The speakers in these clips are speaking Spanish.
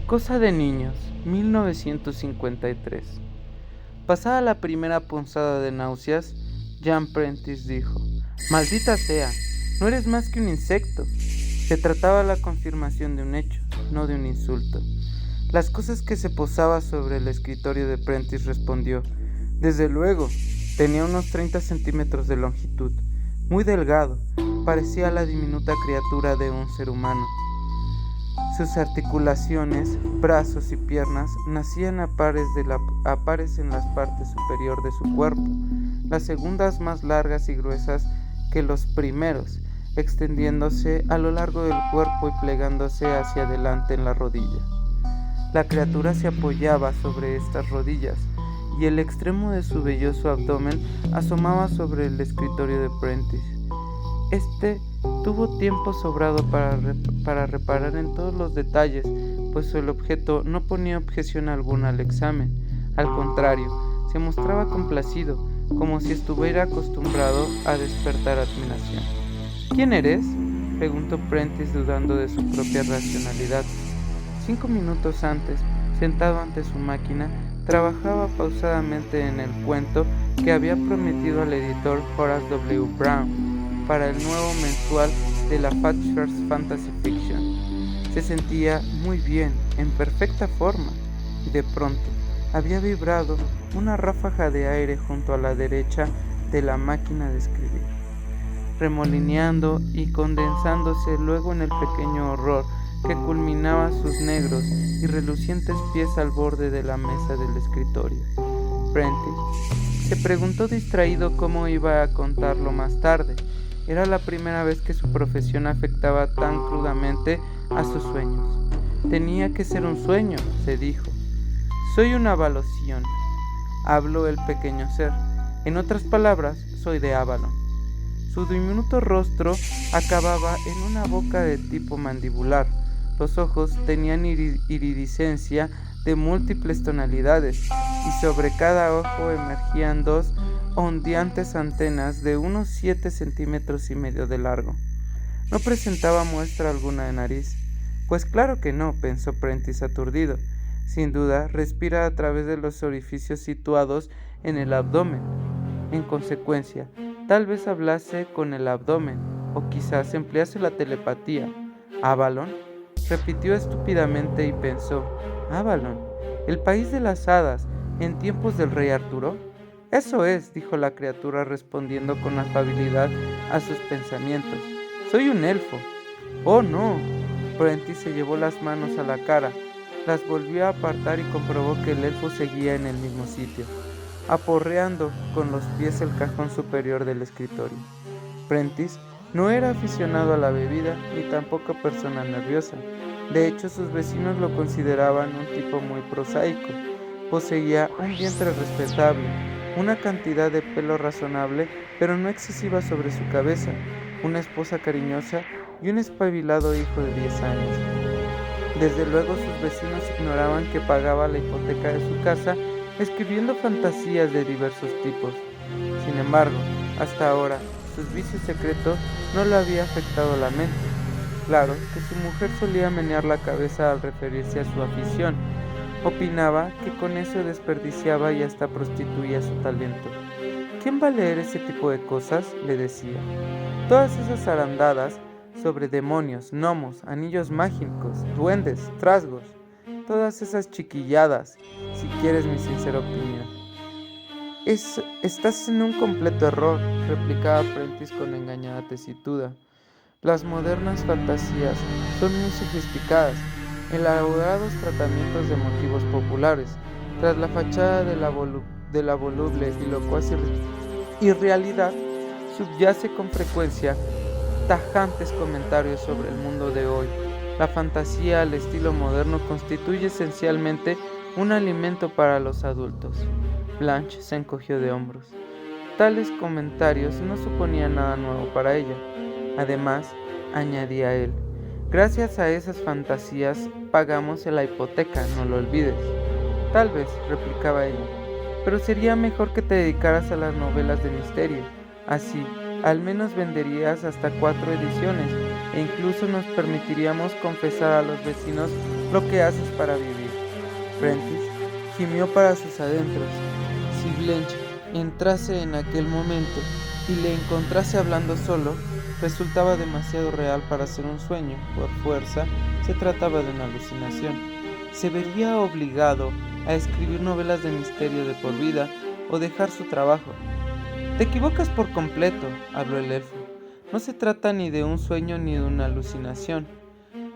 Cosa de niños, 1953. Pasada la primera punzada de náuseas, Jan Prentice dijo: «Maldita sea, no eres más que un insecto». Se trataba la confirmación de un hecho, no de un insulto. Las cosas que se posaba sobre el escritorio de Prentice respondió: «Desde luego, tenía unos 30 centímetros de longitud, muy delgado, parecía la diminuta criatura de un ser humano. Sus articulaciones, brazos y piernas nacían a pares en la parte superior de su cuerpo, las segundas más largas y gruesas que los primeros, extendiéndose a lo largo del cuerpo y plegándose hacia adelante en la rodilla. La criatura se apoyaba sobre estas rodillas y el extremo de su velloso abdomen asomaba sobre el escritorio de Prentice. Este tuvo tiempo sobrado para reparar en todos los detalles, pues el objeto no ponía objeción alguna al examen. Al contrario, se mostraba complacido, como si estuviera acostumbrado a despertar admiración. «¿Quién eres?», preguntó Prentice, dudando de su propia racionalidad. 5 minutos antes, sentado ante su máquina, trabajaba pausadamente en el cuento que había prometido al editor Horace W. Brown para el nuevo mensual de la Fathers Fantasy Fiction. Se sentía muy bien, en perfecta forma, y de pronto había vibrado una ráfaga de aire junto a la derecha de la máquina de escribir, remolineando y condensándose luego en el pequeño horror que culminaba sus negros y relucientes pies al borde de la mesa del escritorio. Prentice se preguntó distraído cómo iba a contarlo más tarde. Era la primera vez que su profesión afectaba tan crudamente a sus sueños. «Tenía que ser un sueño», se dijo. «Soy una Avalosion», habló el pequeño ser. «En otras palabras, soy de Avalon». Su diminuto rostro acababa en una boca de tipo mandibular. Los ojos tenían iridiscencia de múltiples tonalidades, y sobre cada ojo emergían 2 ondeantes antenas de unos 7,5 centímetros de largo. No presentaba muestra alguna de nariz. «Pues claro que no», pensó Prentice aturdido. «Sin duda, respira a través de los orificios situados en el abdomen. En consecuencia, tal vez hablase con el abdomen, o quizás emplease la telepatía». «¿Avalon?», repitió estúpidamente y pensó. «Avalon, el país de las hadas, en tiempos del rey Arturo». «Eso es», dijo la criatura, respondiendo con afabilidad a sus pensamientos. «Soy un elfo». «Oh, no». Prentice se llevó las manos a la cara, las volvió a apartar y comprobó que el elfo seguía en el mismo sitio, aporreando con los pies el cajón superior del escritorio. Prentice no era aficionado a la bebida ni tampoco persona nerviosa. De hecho, sus vecinos lo consideraban un tipo muy prosaico. Poseía un vientre respetable, una cantidad de pelo razonable pero no excesiva sobre su cabeza, una esposa cariñosa y un espabilado hijo de 10 años. Desde luego sus vecinos ignoraban que pagaba la hipoteca de su casa escribiendo fantasías de diversos tipos. Sin embargo, hasta ahora, sus vicios secretos no le habían afectado la mente. Claro que su mujer solía menear la cabeza al referirse a su afición. Opinaba que con eso desperdiciaba y hasta prostituía su talento. «¿Quién va a leer ese tipo de cosas?», le decía. «Todas esas zarandadas sobre demonios, gnomos, anillos mágicos, duendes, trasgos, todas esas chiquilladas, si quieres mi sincera opinión». «Estás en un completo error», replicaba Prentice con engañada tesitura. «Las modernas fantasías son muy sofisticadas, elaborados tratamientos de motivos populares. Tras la fachada de la voluble y locuaz irrealidad subyace con frecuencia tajantes comentarios sobre el mundo de hoy. La fantasía al estilo moderno constituye esencialmente un alimento para los adultos». Blanche se encogió de hombros. Tales comentarios no suponían nada nuevo para ella. Además, añadía él, gracias a esas fantasías pagamos la hipoteca, no lo olvides. Tal vez, replicaba ella, pero sería mejor que te dedicaras a las novelas de misterio. Así, al menos venderías hasta 4 ediciones e incluso nos permitiríamos confesar a los vecinos lo que haces para vivir. Prentice gimió para sus adentros. Si Blanche entrase en aquel momento y le encontrase hablando solo, resultaba demasiado real para ser un sueño. Por fuerza, se trataba de una alucinación. Se vería obligado a escribir novelas de misterio de por vida o dejar su trabajo. Te equivocas por completo, habló el elfo. No se trata ni de un sueño ni de una alucinación.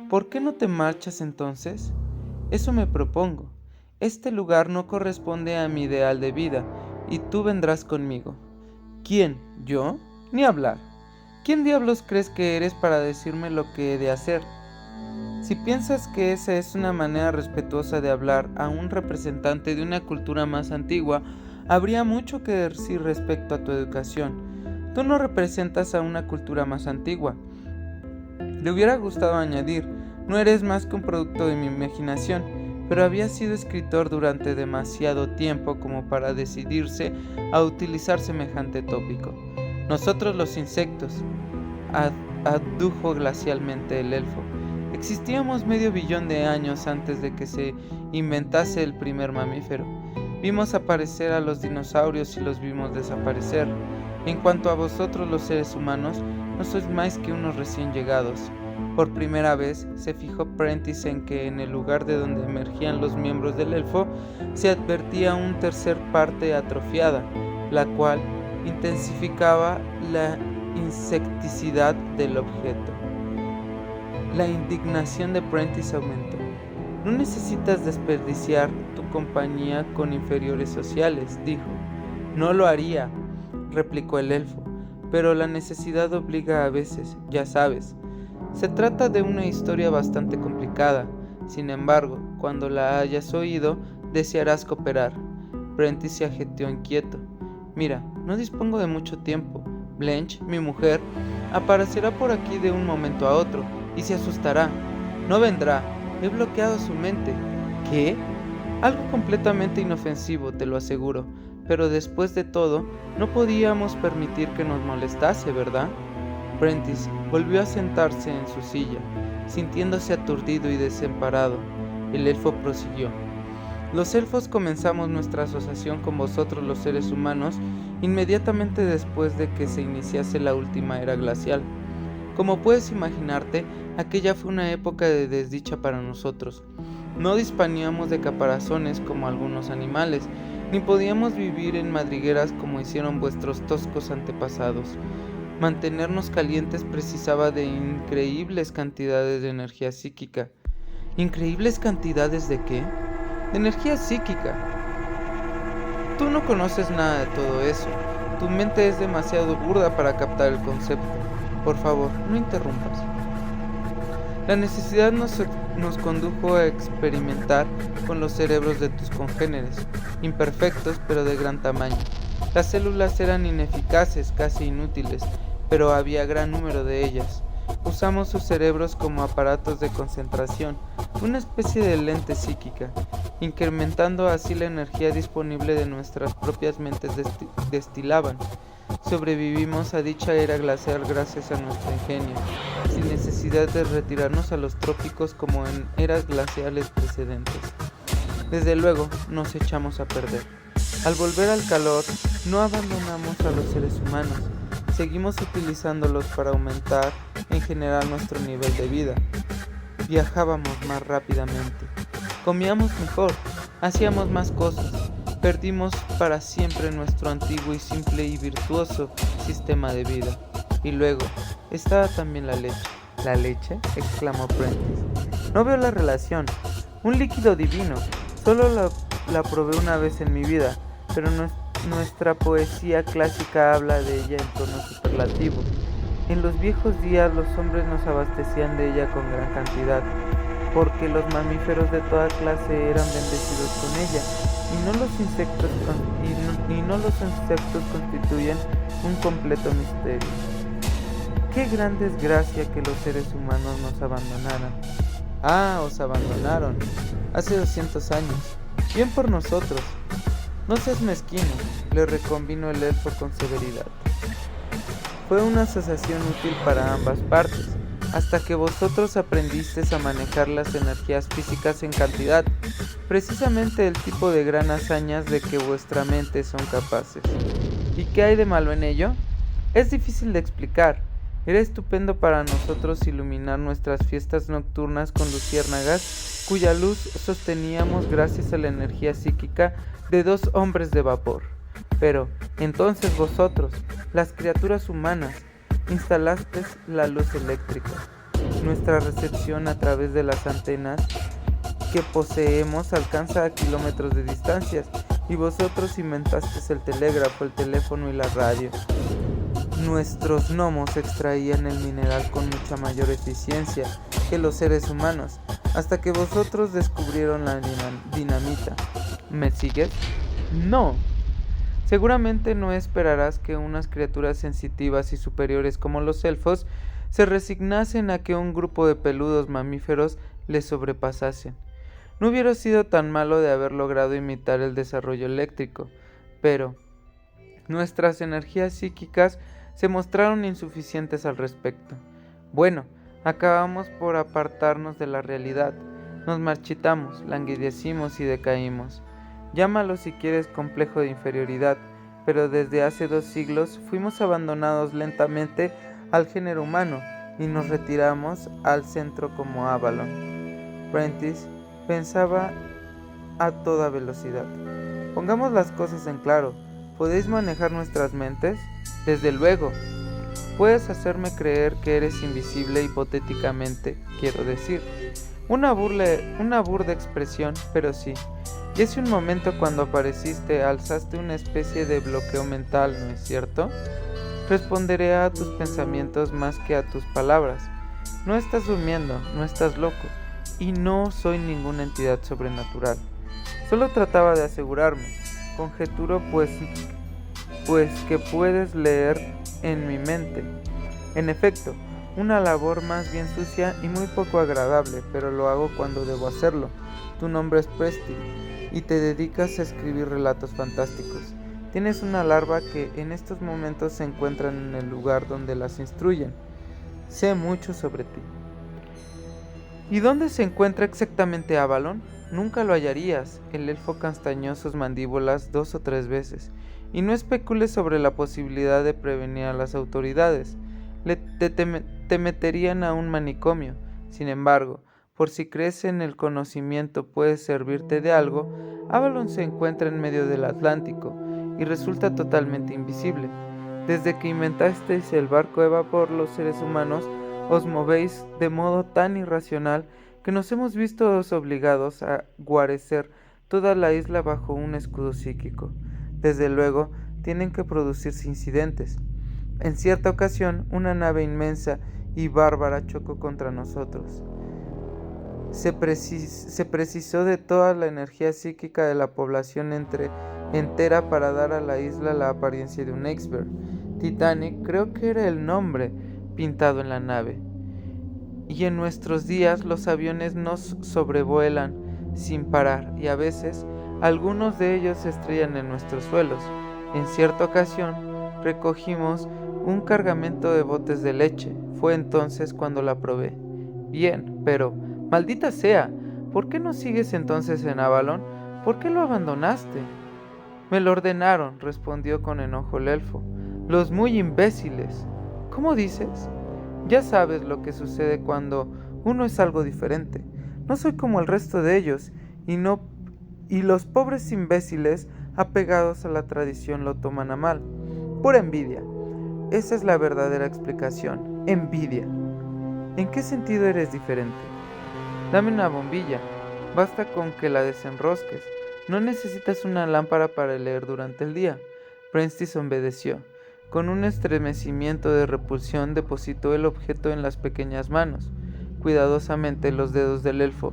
¿Por qué no te marchas entonces? Eso me propongo. Este lugar no corresponde a mi ideal de vida, y tú vendrás conmigo. ¿Quién? ¿Yo? Ni hablar. ¿Quién diablos crees que eres para decirme lo que he de hacer? Si piensas que esa es una manera respetuosa de hablar a un representante de una cultura más antigua, habría mucho que decir respecto a tu educación. Tú no representas a una cultura más antigua. Le hubiera gustado añadir, no eres más que un producto de mi imaginación, pero había sido escritor durante demasiado tiempo como para decidirse a utilizar semejante tópico. Nosotros los insectos, adujo glacialmente el elfo, existíamos 500 millones de años antes de que se inventase el primer mamífero. Vimos aparecer a los dinosaurios y los vimos desaparecer. En cuanto a vosotros los seres humanos, no sois más que unos recién llegados. Por primera vez se fijó Prentice en que en el lugar de donde emergían los miembros del elfo se advertía una tercer parte atrofiada, la cual intensificaba la insecticidad del objeto. La indignación de Prentice aumentó. No necesitas desperdiciar tu compañía con inferiores sociales, dijo. No lo haría, replicó el elfo, pero la necesidad obliga a veces, ya sabes. Se trata de una historia bastante complicada. Sin embargo, cuando la hayas oído, desearás cooperar. Prentice se agitó inquieto. Mira, no dispongo de mucho tiempo. Blanche, mi mujer, aparecerá por aquí de un momento a otro y se asustará. No vendrá. He bloqueado su mente. ¿Qué? Algo completamente inofensivo, te lo aseguro. Pero después de todo, no podíamos permitir que nos molestase, ¿verdad? Prentice volvió a sentarse en su silla, sintiéndose aturdido y desamparado. El elfo prosiguió. Los elfos comenzamos nuestra asociación con vosotros los seres humanos inmediatamente después de que se iniciase la última era glacial. Como puedes imaginarte, aquella fue una época de desdicha para nosotros. No disponíamos de caparazones como algunos animales, ni podíamos vivir en madrigueras como hicieron vuestros toscos antepasados. Mantenernos calientes precisaba de increíbles cantidades de energía psíquica. ¿Increíbles cantidades de qué? De energía psíquica. Tú no conoces nada de todo eso. Tu mente es demasiado burda para captar el concepto. Por favor, no interrumpas. La necesidad nos condujo a experimentar con los cerebros de tus congéneres, imperfectos pero de gran tamaño. Las células eran ineficaces, casi inútiles, pero había gran número de ellas. Usamos sus cerebros como aparatos de concentración, una especie de lente psíquica, incrementando así la energía disponible de nuestras propias mentes destilaban. Sobrevivimos a dicha era glacial gracias a nuestro ingenio, sin necesidad de retirarnos a los trópicos como en eras glaciales precedentes. Desde luego, nos echamos a perder. Al volver al calor, no abandonamos a los seres humanos, seguimos utilizándolos para aumentar en general nuestro nivel de vida. Viajábamos más rápidamente, comíamos mejor, hacíamos más cosas. Perdimos para siempre nuestro antiguo y simple y virtuoso sistema de vida. Y luego, estaba también la leche. ¿La leche?, exclamó Prentice. No veo la relación. Un líquido divino. Solo la probé una vez en mi vida, pero nuestra poesía clásica habla de ella en tono superlativo. En los viejos días los hombres nos abastecían de ella con gran cantidad, porque los mamíferos de toda clase eran bendecidos con ella. Y no los insectos constituyen un completo misterio. Qué gran desgracia que los seres humanos nos abandonaran. Ah, os abandonaron. Hace 200 años. Bien por nosotros. No seas mezquino, le reconvino el elfo con severidad. Fue una asociación útil para ambas partes. hasta que vosotros aprendisteis a manejar las energías físicas en cantidad, precisamente el tipo de gran hazañas de que vuestra mente son capaces. ¿Y qué hay de malo en ello? Es difícil de explicar. Era estupendo para nosotros iluminar nuestras fiestas nocturnas con luciérnagas, cuya luz sosteníamos gracias a la energía psíquica de 2 hombres de vapor. Pero, entonces vosotros, las criaturas humanas, instalasteis la luz eléctrica. Nuestra recepción a través de las antenas que poseemos alcanza a kilómetros de distancias, y vosotros inventasteis el telégrafo, el teléfono y la radio. Nuestros gnomos extraían el mineral con mucha mayor eficiencia que los seres humanos, hasta que vosotros descubrieron la dinamita. ¿Me sigues? No. Seguramente no esperarás que unas criaturas sensitivas y superiores como los elfos se resignasen a que un grupo de peludos mamíferos les sobrepasasen. No hubiera sido tan malo de haber logrado imitar el desarrollo eléctrico, pero nuestras energías psíquicas se mostraron insuficientes al respecto. Bueno, acabamos por apartarnos de la realidad, nos marchitamos, languidecimos y decaímos. Llámalo si quieres complejo de inferioridad, pero desde hace 2 siglos fuimos abandonados lentamente al género humano y nos retiramos al centro como Avalon. Prentice pensaba a toda velocidad. Pongamos las cosas en claro. ¿Podéis manejar nuestras mentes? Desde luego. Puedes hacerme creer que eres invisible hipotéticamente, quiero decir. Una burda expresión, pero sí. Y hace un momento cuando apareciste alzaste una especie de bloqueo mental, ¿no es cierto? Responderé a tus pensamientos más que a tus palabras. No estás durmiendo, no estás loco, y no soy ninguna entidad sobrenatural. Solo trataba de asegurarme. Conjeturo pues que puedes leer en mi mente. En efecto, una labor más bien sucia y muy poco agradable, pero lo hago cuando debo hacerlo. Tu nombre es Presti y te dedicas a escribir relatos fantásticos. Tienes una larva que en estos momentos se encuentra en el lugar donde las instruyen. Sé mucho sobre ti. ¿Y dónde se encuentra exactamente Avalon? Nunca lo hallarías. El elfo castañó sus mandíbulas 2 o 3 veces. Y no especules sobre la posibilidad de prevenir a las autoridades. Te meterían a un manicomio. Sin embargo, por si crees en el conocimiento puede servirte de algo, Avalon se encuentra en medio del Atlántico y resulta totalmente invisible. Desde que inventasteis el barco de vapor, los seres humanos os movéis de modo tan irracional que nos hemos visto obligados a guarecer toda la isla bajo un escudo psíquico. Desde luego, tienen que producirse incidentes. En cierta ocasión, una nave inmensa y bárbara chocó contra nosotros. Se precisó de toda la energía psíquica de la población entera para dar a la isla la apariencia de un iceberg. Titanic creo que era el nombre pintado en la nave. Y en nuestros días los aviones nos sobrevuelan sin parar y a veces algunos de ellos se estrellan en nuestros suelos. En cierta ocasión recogimos un cargamento de botes de leche. Fue entonces cuando la probé. Bien, pero maldita sea, ¿por qué no sigues entonces en Avalon? ¿Por qué lo abandonaste? Me lo ordenaron, respondió con enojo el elfo. Los muy imbéciles. ¿Cómo dices? Ya sabes lo que sucede cuando uno es algo diferente. No soy como el resto de ellos, y los pobres imbéciles apegados a la tradición lo toman a mal. Por envidia. Esa es la verdadera explicación. Envidia. ¿En qué sentido eres diferente? Dame una bombilla. Basta con que la desenrosques. No necesitas una lámpara para leer durante el día. Prentice obedeció. Con un estremecimiento de repulsión depositó el objeto en las pequeñas manos. Cuidadosamente los dedos del elfo,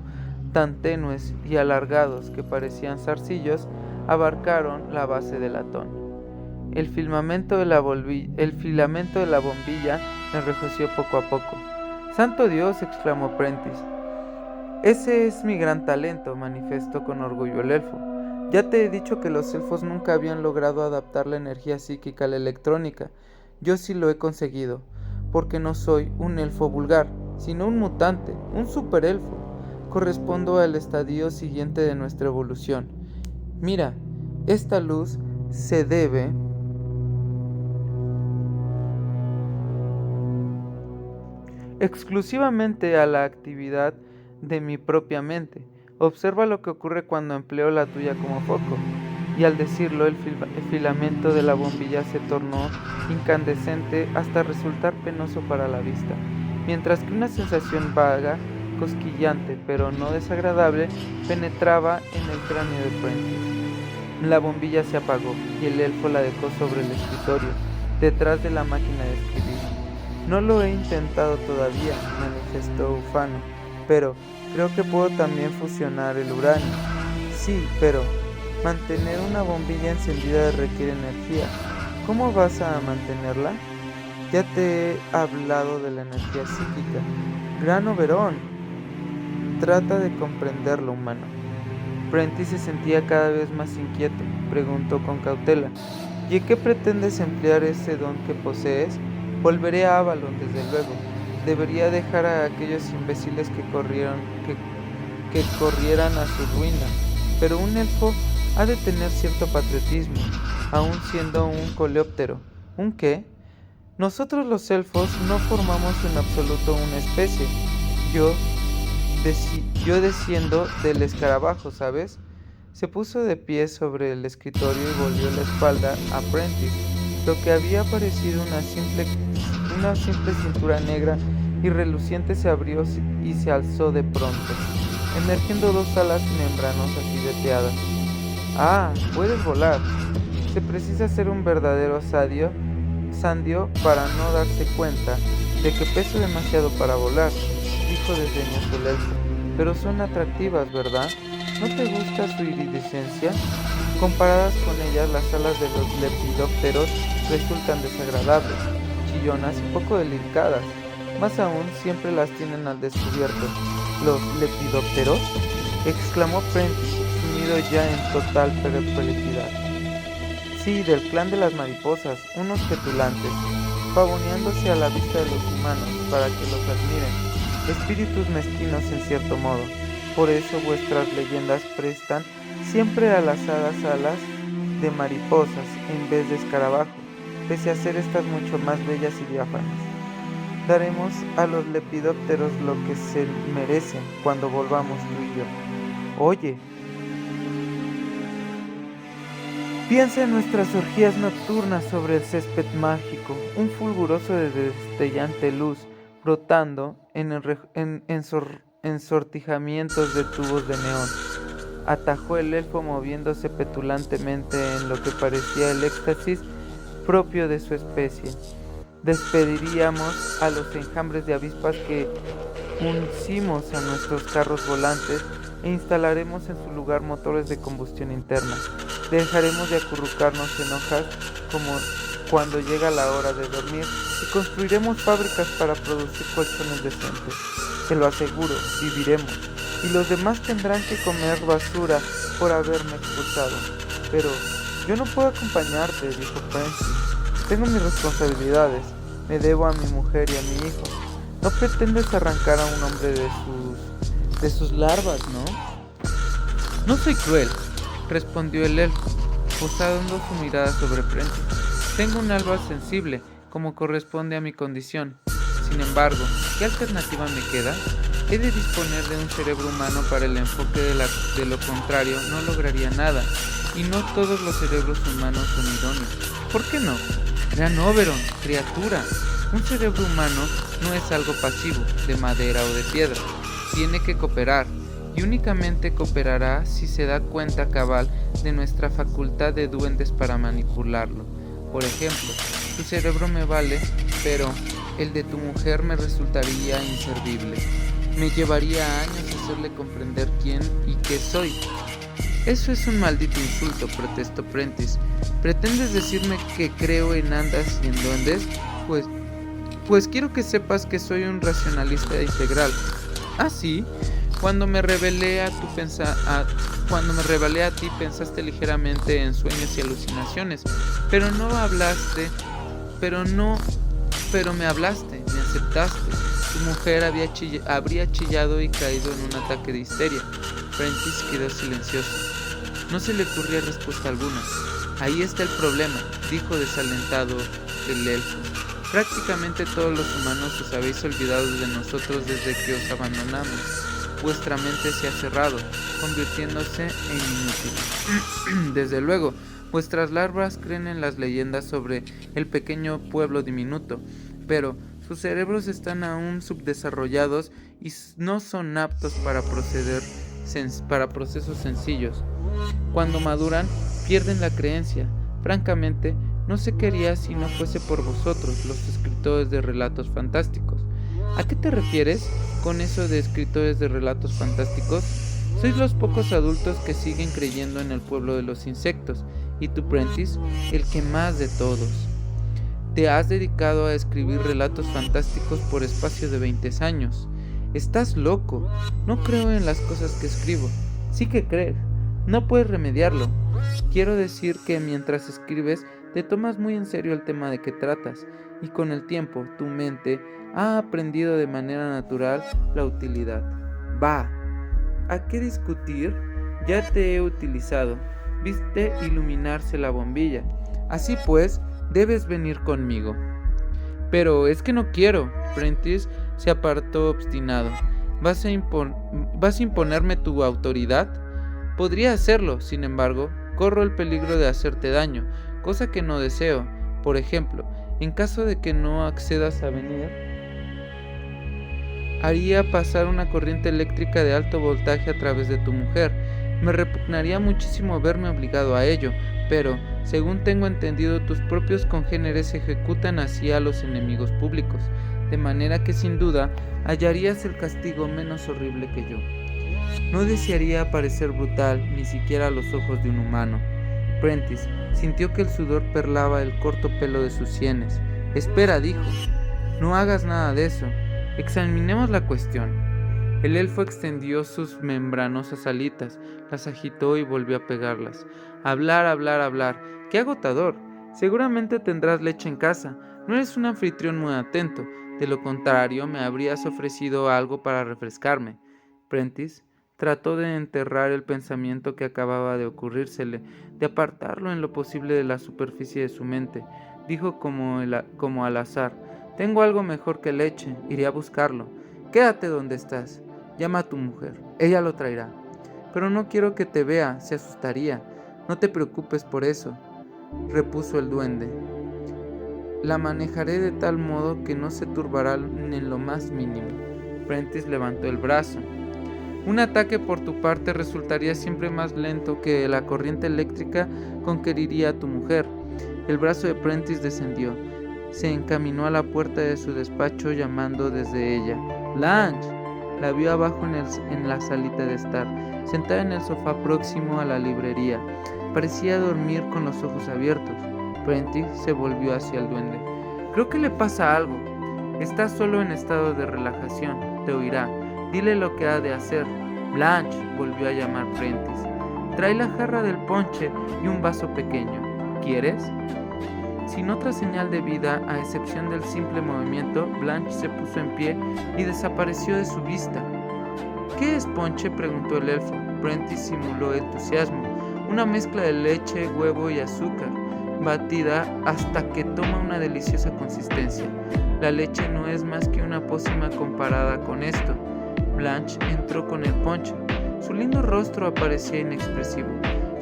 tan tenues y alargados que parecían zarcillos, abarcaron la base del latón. El filamento de la bombilla enrojeció poco a poco. ¡Santo Dios!, exclamó Prentice. Ese es mi gran talento, manifestó con orgullo el elfo. Ya te he dicho que los elfos nunca habían logrado adaptar la energía psíquica a la electrónica. Yo sí lo he conseguido, porque no soy un elfo vulgar, sino un mutante, un superelfo. Correspondo al estadio siguiente de nuestra evolución. Mira, esta luz se debe exclusivamente a la actividad de mi propia mente. Observa lo que ocurre cuando empleo la tuya como foco. Y al decirlo, el filamento de la bombilla se tornó incandescente hasta resultar penoso para la vista, mientras que una sensación vaga, cosquillante, pero no desagradable, penetraba en el cráneo de Prentice. La bombilla se apagó y el elfo la dejó sobre el escritorio, detrás de la máquina de escribir. No lo he intentado todavía, manifestó Ufano, pero creo que puedo también fusionar el uranio. Sí, pero mantener una bombilla encendida requiere energía. ¿Cómo vas a mantenerla? Ya te he hablado de la energía psíquica. Gran Oberón, trata de comprenderlo, humano. Prentice se sentía cada vez más inquieto. Preguntó con cautela: ¿y en qué pretendes emplear ese don que posees? Volveré a Avalon, desde luego. Debería dejar a aquellos imbéciles que corrieran a su ruina. Pero un elfo ha de tener cierto patriotismo, aun siendo un coleóptero. ¿Un qué? Nosotros los elfos no formamos en absoluto una especie. Yo desciendo del escarabajo, ¿sabes? Se puso de pie sobre el escritorio y volvió la espalda a Prentice. Lo que había parecido una simple cintura negra y reluciente se abrió y se alzó de pronto, emergiendo dos alas membranosas y veteadas. ¡Ah! Puedes volar. Se precisa ser un verdadero sandio para no darse cuenta de que peso demasiado para volar, dijo desdeñoso el elfo. Pero son atractivas, ¿verdad? ¿No te gusta su iridescencia? Comparadas con ellas, las alas de los lepidópteros resultan desagradables, chillonas y poco delicadas. Más aún, siempre las tienen al descubierto. ¿Los lepidópteros?, exclamó Prentice, sumido ya en total perplejidad. Sí, del clan de las mariposas, unos petulantes, pavoneándose a la vista de los humanos para que los admiren. Espíritus mezquinos en cierto modo. Por eso vuestras leyendas prestan siempre a las hadas alas de mariposas en vez de escarabajo, pese a ser estas mucho más bellas y diáfanas. Daremos a los lepidópteros lo que se merecen cuando volvamos tú y yo. Oye, piensa en nuestras orgías nocturnas sobre el césped mágico, un fulguroso de destellante luz brotando en ensortijamientos de tubos de neón. Atajó el elfo moviéndose petulantemente en lo que parecía el éxtasis propio de su especie. Despediríamos a los enjambres de avispas que uncimos a nuestros carros volantes e instalaremos en su lugar motores de combustión interna. Dejaremos de acurrucarnos en hojas como cuando llega la hora de dormir y construiremos fábricas para producir colchones decentes. Te lo aseguro, viviremos. Y los demás tendrán que comer basura por haberme expulsado. Pero yo no puedo acompañarte, dijo Prentice. Tengo mis responsabilidades. Me debo a mi mujer y a mi hijo. No pretendes arrancar a un hombre de sus larvas, ¿no? No soy cruel, respondió el elfo, posando su mirada sobre Prentice. Tengo un alma sensible, como corresponde a mi condición. Sin embargo, ¿qué alternativa me queda? He de disponer de un cerebro humano para el enfoque, de lo contrario no lograría nada, y no todos los cerebros humanos son idóneos. ¿Por qué no? Gran Oberón, criatura, un cerebro humano no es algo pasivo, de madera o de piedra. Tiene que cooperar, y únicamente cooperará si se da cuenta cabal de nuestra facultad de duendes para manipularlo. Por ejemplo, tu cerebro me vale, pero el de tu mujer me resultaría inservible. Me llevaría años hacerle comprender quién y qué soy. Eso es un maldito insulto, protestó Prentice. ¿Pretendes decirme que creo en hadas y en duendes? Pues quiero que sepas que soy un racionalista integral. ¿Ah, sí? Cuando me revelé a ti pensaste ligeramente en sueños y alucinaciones, pero me hablaste, me aceptaste. Su mujer habría chillado y caído en un ataque de histeria. Prentice quedó silencioso. No se le ocurría respuesta alguna. Ahí está el problema, dijo desalentado el elfo. Prácticamente todos los humanos os habéis olvidado de nosotros desde que os abandonamos. Vuestra mente se ha cerrado, convirtiéndose en inútil. Desde luego, vuestras larvas creen en las leyendas sobre el pequeño pueblo diminuto, pero sus cerebros están aún subdesarrollados y no son aptos para procesos sencillos. Cuando maduran, pierden la creencia. Francamente, no sé qué haría si no fuese por vosotros, los escritores de relatos fantásticos. ¿A qué te refieres con eso de escritores de relatos fantásticos? Sois los pocos adultos que siguen creyendo en el pueblo de los insectos, y tú, Prentice, el que más de todos. Te has dedicado a escribir relatos fantásticos por espacio de 20 años. Estás loco. No creo en las cosas que escribo. Sí que crees. No puedes remediarlo. Quiero decir que mientras escribes, te tomas muy en serio el tema de que tratas, y con el tiempo, tu mente ha aprendido de manera natural la utilidad. Bah, ¿a qué discutir? Ya te he utilizado. Viste iluminarse la bombilla. Así pues, debes venir conmigo. Pero es que no quiero. Prentice se apartó obstinado. ¿Vas a imponerme tu autoridad? Podría hacerlo, sin embargo, corro el peligro de hacerte daño, cosa que no deseo. Por ejemplo, en caso de que no accedas a venir, haría pasar una corriente eléctrica de alto voltaje a través de tu mujer. Me repugnaría muchísimo verme obligado a ello, pero, según tengo entendido, tus propios congéneres ejecutan así a los enemigos públicos, de manera que sin duda hallarías el castigo menos horrible que yo. No desearía parecer brutal, ni siquiera a los ojos de un humano. Prentice sintió que el sudor perlaba el corto pelo de sus sienes. Espera, dijo. No hagas nada de eso. Examinemos la cuestión. El elfo extendió sus membranosas alitas, las agitó y volvió a pegarlas. Hablar, hablar, hablar. ¡Qué agotador! Seguramente tendrás leche en casa. No eres un anfitrión muy atento. De lo contrario, me habrías ofrecido algo para refrescarme. Prentice trató de enterrar el pensamiento que acababa de ocurrírsele, de apartarlo en lo posible de la superficie de su mente. Dijo como al azar: «Tengo algo mejor que leche, iré a buscarlo. Quédate donde estás. Llama a tu mujer, ella lo traerá. Pero no quiero que te vea, se asustaría. No te preocupes por eso», repuso el duende. «La manejaré de tal modo que no se turbará en lo más mínimo». Prentice levantó el brazo. Un ataque por tu parte resultaría siempre más lento que la corriente eléctrica con que heriría a tu mujer. El brazo de Prentice descendió. Se encaminó a la puerta de su despacho llamando desde ella. «Blanche». La vio abajo en la salita de estar, sentada en el sofá próximo a la librería. Parecía dormir con los ojos abiertos. Prentice se volvió hacia el duende. «Creo que le pasa algo. Está solo en estado de relajación. Te oirá. Dile lo que ha de hacer». «Blanche», volvió a llamar Prentice. «Trae la jarra del ponche y un vaso pequeño. ¿Quieres?». Sin otra señal de vida, a excepción del simple movimiento, Blanche se puso en pie y desapareció de su vista. «¿Qué es ponche?», preguntó el elfo. Prentice simuló entusiasmo. «Una mezcla de leche, huevo y azúcar, batida hasta que toma una deliciosa consistencia. La leche no es más que una pócima comparada con esto». Blanche entró con el ponche. Su lindo rostro aparecía inexpresivo.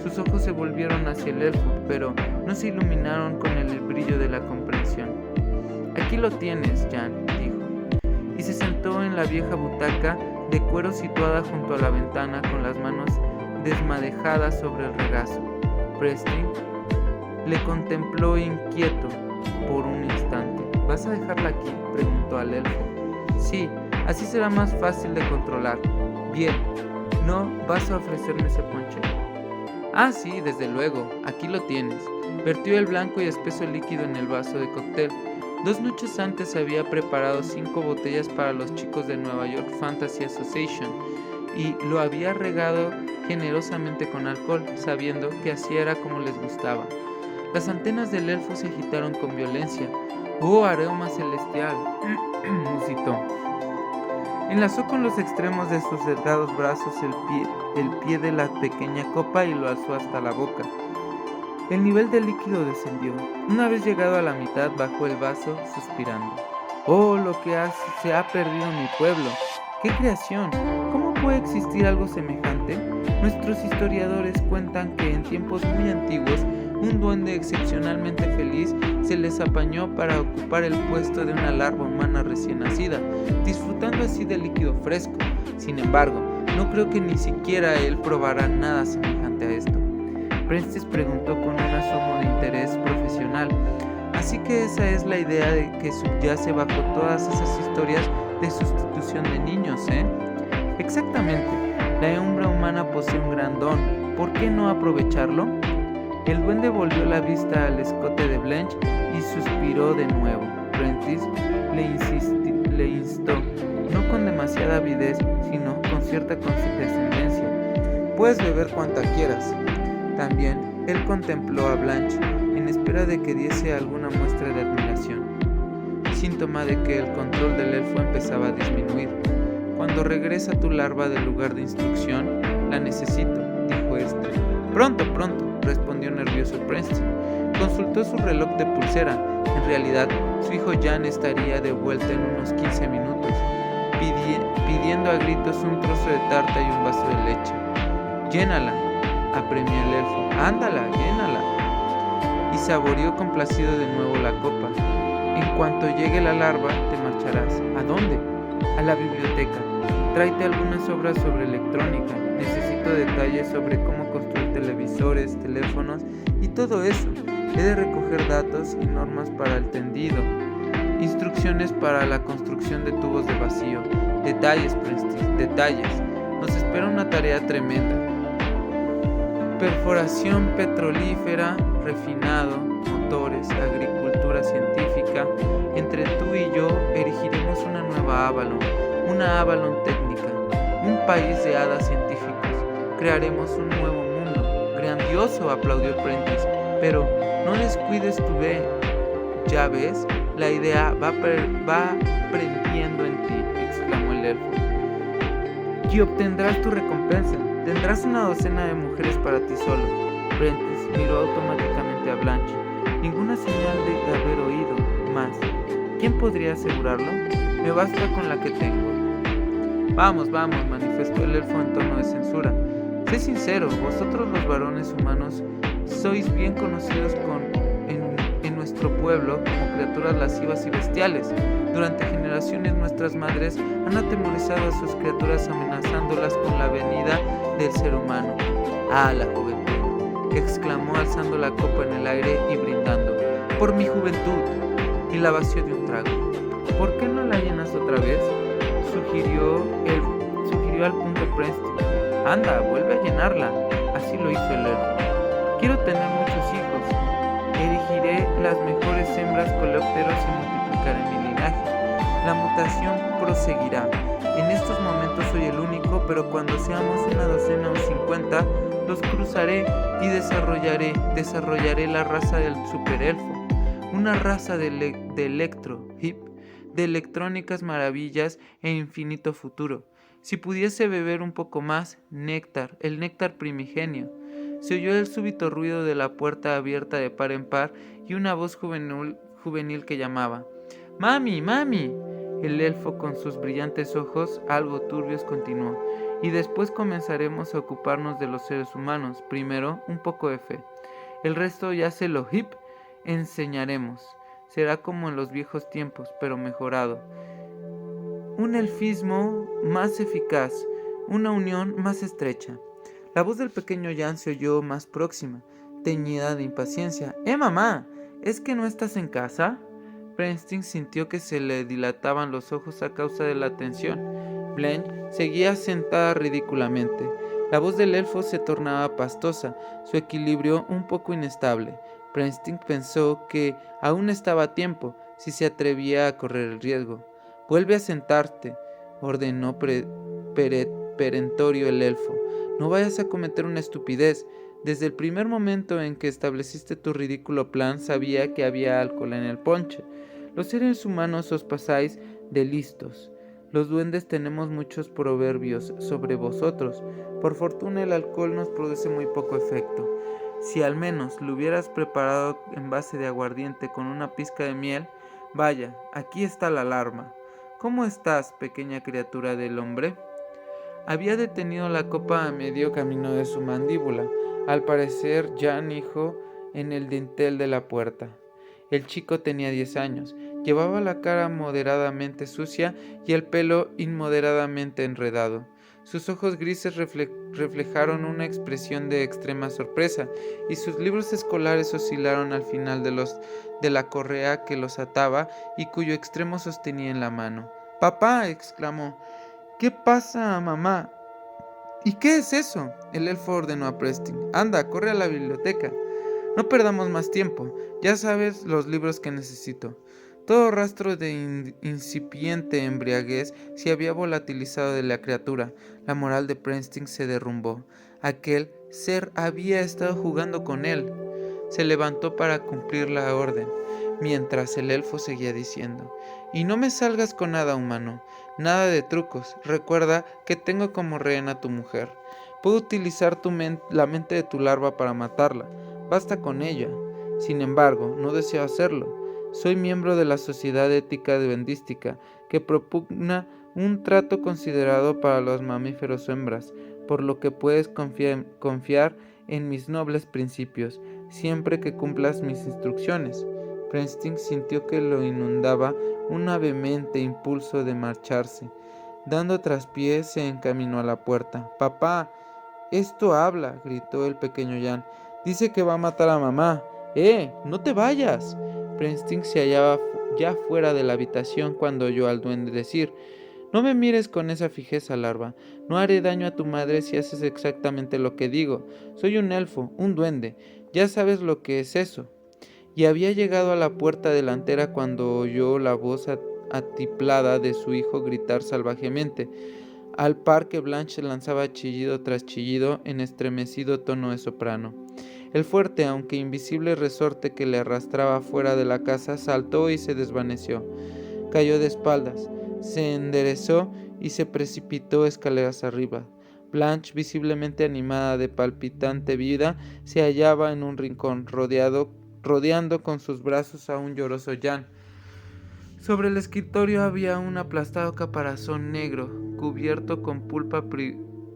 Sus ojos se volvieron hacia el elfo, pero no se iluminaron con el brillo de la comprensión. «Aquí lo tienes, Jan», dijo, y se sentó en la vieja butaca de cuero situada junto a la ventana con las manos desmadejadas sobre el regazo. Preston le contempló inquieto por un instante. «¿Vas a dejarla aquí?», preguntó al elfo. «Sí, así será más fácil de controlar». «Bien, ¿no vas a ofrecerme ese ponche?». «Ah, sí, desde luego, aquí lo tienes». Vertió el blanco y espeso líquido en el vaso de cóctel. 2 noches antes había preparado 5 botellas para los chicos de Nueva York Fantasy Association y lo había regado generosamente con alcohol, sabiendo que así era como les gustaba. Las antenas del elfo se agitaron con violencia. «¡Oh, aroma celestial!», musitó. Enlazó con los extremos de sus delgados brazos el pie de la pequeña copa y lo alzó hasta la boca. El nivel del líquido descendió. Una vez llegado a la mitad, bajó el vaso, suspirando. ¡Oh, lo que se ha perdido mi pueblo! ¡Qué creación! ¿Cómo puede existir algo semejante? Nuestros historiadores cuentan que en tiempos muy antiguos, un duende excepcionalmente feliz se les apañó para ocupar el puesto de una larva humana recién nacida, disfrutando así del líquido fresco. Sin embargo, no creo que ni siquiera él probará nada semejante a esto. Prentice preguntó con un asomo de interés profesional. Así que esa es la idea de que subyace bajo todas esas historias de sustitución de niños, ¿eh? Exactamente. La hembra humana posee un gran don. ¿Por qué no aprovecharlo? El duende volvió la vista al escote de Blanche y suspiró de nuevo. Prentice le instó, no con demasiada avidez, sino con cierta condescendencia. Puedes beber cuanta quieras. También él contempló a Blanche en espera de que diese alguna muestra de admiración, síntoma de que el control del elfo empezaba a disminuir. Cuando regresa tu larva del lugar de instrucción, la necesito, dijo este. Pronto, respondió nervioso Prentice. Consultó su reloj de pulsera. En realidad, su hijo Jan estaría de vuelta en unos 15 minutos, pidiendo a gritos un trozo de tarta y un vaso de leche. Llénala, apremió el elfo. Ándala, llénala. Y saboreó complacido de nuevo la copa. En cuanto llegue la larva, te marcharás. ¿A dónde? A la biblioteca. Tráete algunas obras sobre electrónica. Necesito detalles sobre cómo construir televisores, teléfonos y todo eso. He de recoger datos y normas para el tendido. Instrucciones para la construcción de tubos de vacío. Detalles, Prentice, detalles. Nos espera una tarea tremenda. Perforación petrolífera, refinado, motores, agricultura científica. Entre tú y yo erigiremos una nueva Avalon, una Avalon técnica, un país de hadas científicos. Crearemos un nuevo mundo. Grandioso, aplaudió Prentice, pero no descuides tu B. Ya ves, la idea va prendiendo en ti, exclamó el elfo. Y obtendrás tu recompensa. Tendrás una docena de mujeres para ti solo. Prentice miró automáticamente a Blanche. Ninguna señal de haber oído más. ¿Quién podría asegurarlo? Me basta con la que tengo. Vamos, manifestó el elfo en tono de censura. Sé sincero, vosotros los varones humanos sois bien conocidos en nuestro pueblo como criaturas lascivas y bestiales. Durante generaciones nuestras madres han atemorizado a sus criaturas amenazándolas con la venida del ser humano. ¡Ah, la juventud!, exclamó alzando la copa en el aire y brindando. ¡Por mi juventud! Y la vació de un trago. ¿Por qué no la llenas otra vez?, sugirió al punto Prentice. Anda, vuelve a llenarla. Así lo hizo el elfo. Quiero tener muchos hijos. Erigiré las mejores hembras coleópteros y multiplicaré mi linaje. La mutación proseguirá. En estos momentos soy el único, pero cuando seamos una docena o 50, los cruzaré y desarrollaré la raza del superelfo. Una raza de electrónicas maravillas e infinito futuro. Si pudiese beber un poco más, néctar, el néctar primigenio. Se oyó el súbito ruido de la puerta abierta de par en par y una voz juvenil que llamaba. ¡Mami, mami! El elfo con sus brillantes ojos, algo turbios, continuó. Y después comenzaremos a ocuparnos de los seres humanos. Primero, un poco de fe. El resto ya se lo enseñaremos. Será como en los viejos tiempos, pero mejorado. Un elfismo más eficaz, una unión más estrecha. La voz del pequeño Jan se oyó más próxima, teñida de impaciencia. Mamá! ¿Es que no estás en casa? Prentice sintió que se le dilataban los ojos a causa de la tensión. Blanche seguía sentada ridículamente. La voz del elfo se tornaba pastosa, su equilibrio un poco inestable. Prentice pensó que aún estaba a tiempo, si se atrevía a correr el riesgo. Vuelve a sentarte, ordenó perentorio el elfo. No vayas a cometer una estupidez. Desde el primer momento en que estableciste tu ridículo plan, sabía que había alcohol en el ponche. Los seres humanos os pasáis de listos. Los duendes tenemos muchos proverbios sobre vosotros. Por fortuna el alcohol nos produce muy poco efecto. Si al menos lo hubieras preparado en base de aguardiente con una pizca de miel, vaya, aquí está la alarma. ¿Cómo estás, pequeña criatura del hombre? Había detenido la copa a medio camino de su mandíbula. Al parecer, Jan hijo en el dintel de la puerta. El chico tenía 10 años. Llevaba la cara moderadamente sucia y el pelo inmoderadamente enredado. Sus ojos grises reflejaron una expresión de extrema sorpresa, y sus libros escolares oscilaron al final de la correa que los ataba y cuyo extremo sostenía en la mano. «¡Papá!», exclamó. «¿Qué pasa, mamá?» «¿Y qué es eso?», el elfo ordenó a Preston. «Anda, corre a la biblioteca. No perdamos más tiempo. Ya sabes los libros que necesito». Todo rastro de incipiente embriaguez se había volatilizado de la criatura. La moral de Preston se derrumbó. Aquel ser había estado jugando con él. Se levantó para cumplir la orden, mientras el elfo seguía diciendo: «Y no me salgas con nada, humano. Nada de trucos. Recuerda que tengo como rehén a tu mujer. Puedo utilizar la mente de tu larva para matarla. Basta con ella. Sin embargo, no deseo hacerlo. Soy miembro de la Sociedad Ética Duendística, que propugna un trato considerado para los mamíferos hembras, por lo que puedes confiar en mis nobles principios, siempre que cumplas mis instrucciones». Preston sintió que lo inundaba un vehemente impulso de marcharse. Dando traspié, se encaminó a la puerta. «¡Papá! ¡Esto habla!», gritó el pequeño Jan. «Dice que va a matar a mamá». «¡No te vayas!». Preston se hallaba ya fuera de la habitación cuando oyó al duende decir: «No me mires con esa fijeza, larva. No haré daño a tu madre si haces exactamente lo que digo. Soy un elfo, un duende. Ya sabes lo que es eso». Y había llegado a la puerta delantera cuando oyó la voz atiplada de su hijo gritar salvajemente, al par que Blanche lanzaba chillido tras chillido en estremecido tono de soprano. El fuerte, aunque invisible resorte que le arrastraba fuera de la casa saltó y se desvaneció. Cayó de espaldas, se enderezó y se precipitó escaleras arriba. Blanche, visiblemente animada de palpitante vida, se hallaba en un rincón, rodeando con sus brazos a un lloroso Jan. Sobre el escritorio había un aplastado caparazón negro, cubierto con pulpa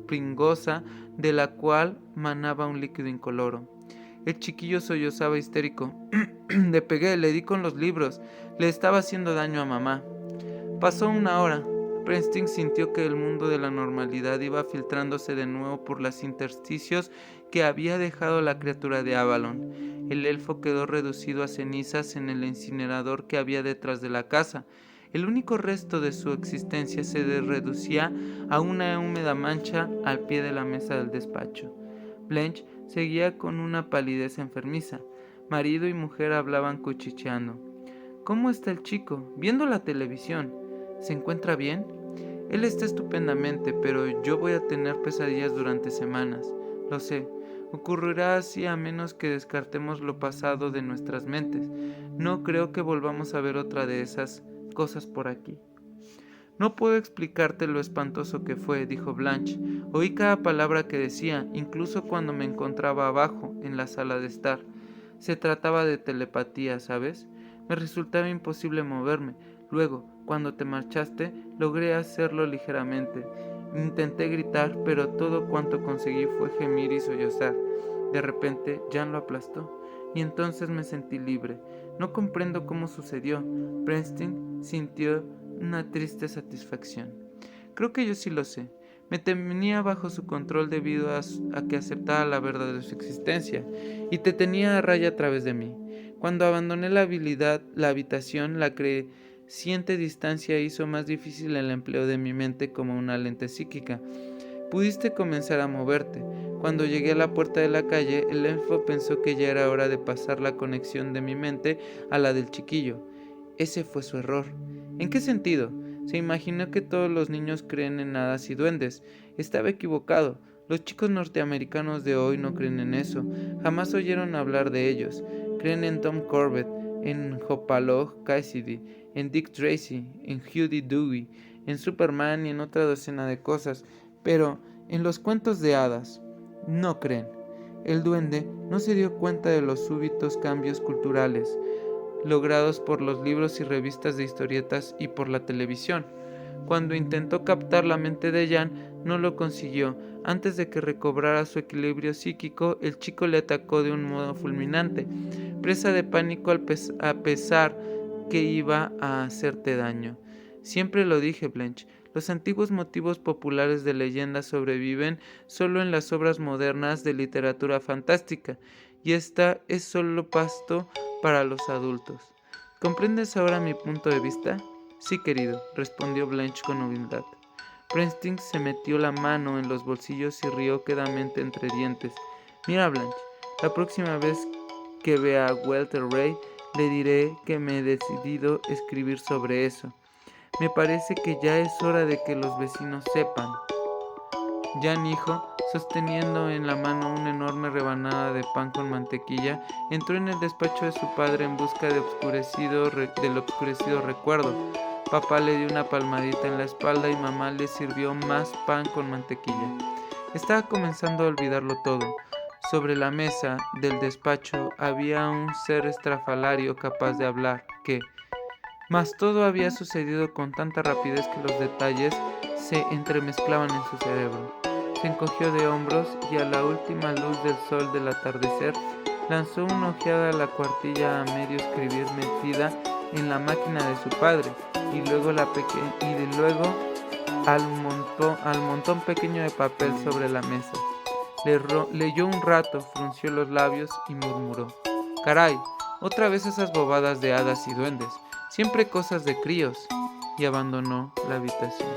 pringosa, de la cual manaba un líquido incoloro. El chiquillo sollozaba histérico. «Le pegué, le di con los libros, le estaba haciendo daño a mamá». Pasó una hora. Preston sintió que el mundo de la normalidad iba filtrándose de nuevo por los intersticios que había dejado la criatura de Avalon. El elfo quedó reducido a cenizas en el incinerador que había detrás de la casa. El único resto de su existencia se reducía a una húmeda mancha al pie de la mesa del despacho. Blanche seguía con una palidez enfermiza. Marido y mujer hablaban cuchicheando. «¿Cómo está el chico?», «Viendo la televisión». «¿Se encuentra bien?». «Él está estupendamente, pero yo voy a tener pesadillas durante semanas». «Lo sé. Ocurrirá así a menos que descartemos lo pasado de nuestras mentes. No creo que volvamos a ver otra de esas cosas por aquí». «No puedo explicarte lo espantoso que fue», dijo Blanche. «Oí cada palabra que decía, incluso cuando me encontraba abajo, en la sala de estar. Se trataba de telepatía, ¿sabes? Me resultaba imposible moverme. Luego, cuando te marchaste, logré hacerlo ligeramente. Intenté gritar, pero todo cuanto conseguí fue gemir y sollozar. De repente, Jan lo aplastó, y entonces me sentí libre. No comprendo cómo sucedió». Preston sintió una triste satisfacción. «Creo que yo sí lo sé. Me tenía bajo su control debido a que aceptaba la verdad de su existencia, y te tenía a raya a través de mí. Cuando abandoné la habitación, la creciente distancia hizo más difícil el empleo de mi mente como una lente psíquica. Pudiste comenzar a moverte. Cuando llegué a la puerta de la calle, el elfo pensó que ya era hora de pasar la conexión de mi mente a la del chiquillo. Ese fue su error». «¿En qué sentido?». «Se imaginó que todos los niños creen en hadas y duendes. Estaba equivocado. Los chicos norteamericanos de hoy no creen en eso. Jamás oyeron hablar de ellos. Creen en Tom Corbett, en Hopalong Cassidy, en Dick Tracy, en Huey Dewey, en Superman y en otra docena de cosas, pero en los cuentos de hadas no creen. El duende no se dio cuenta de los súbitos cambios culturales logrados por los libros y revistas de historietas y por la televisión. Cuando intentó captar la mente de Jan, no lo consiguió. Antes de que recobrara su equilibrio psíquico, el chico le atacó de un modo fulminante, presa de pánico a pesar que iba a hacerte daño. Siempre lo dije, Blanche, los antiguos motivos populares de leyenda sobreviven solo en las obras modernas de literatura fantástica, y esta es solo pasto para los adultos. ¿Comprendes ahora mi punto de vista? Sí, querido, respondió Blanche con humildad. Prentice se metió la mano en los bolsillos y rió quedamente entre dientes. Mira, Blanche, la próxima vez que vea a Walter Ray, le diré que me he decidido a escribir sobre eso. Me parece que ya es hora de que los vecinos sepan. Jan, hijo, sosteniendo en la mano una enorme rebanada de pan con mantequilla, entró en el despacho de su padre en busca del obscurecido recuerdo. Papá le dio una palmadita en la espalda y mamá le sirvió más pan con mantequilla. Estaba comenzando a olvidarlo todo. Sobre la mesa del despacho había un ser estrafalario capaz de hablar, mas todo había sucedido con tanta rapidez que los detalles se entremezclaban en su cerebro. Se encogió de hombros y a la última luz del sol del atardecer lanzó una ojeada a la cuartilla a medio escribir metida en la máquina de su padre y luego al montón pequeño de papel sobre la mesa. Leyó un rato, frunció los labios y murmuró: «Caray, otra vez esas bobadas de hadas y duendes, siempre cosas de críos», y abandonó la habitación.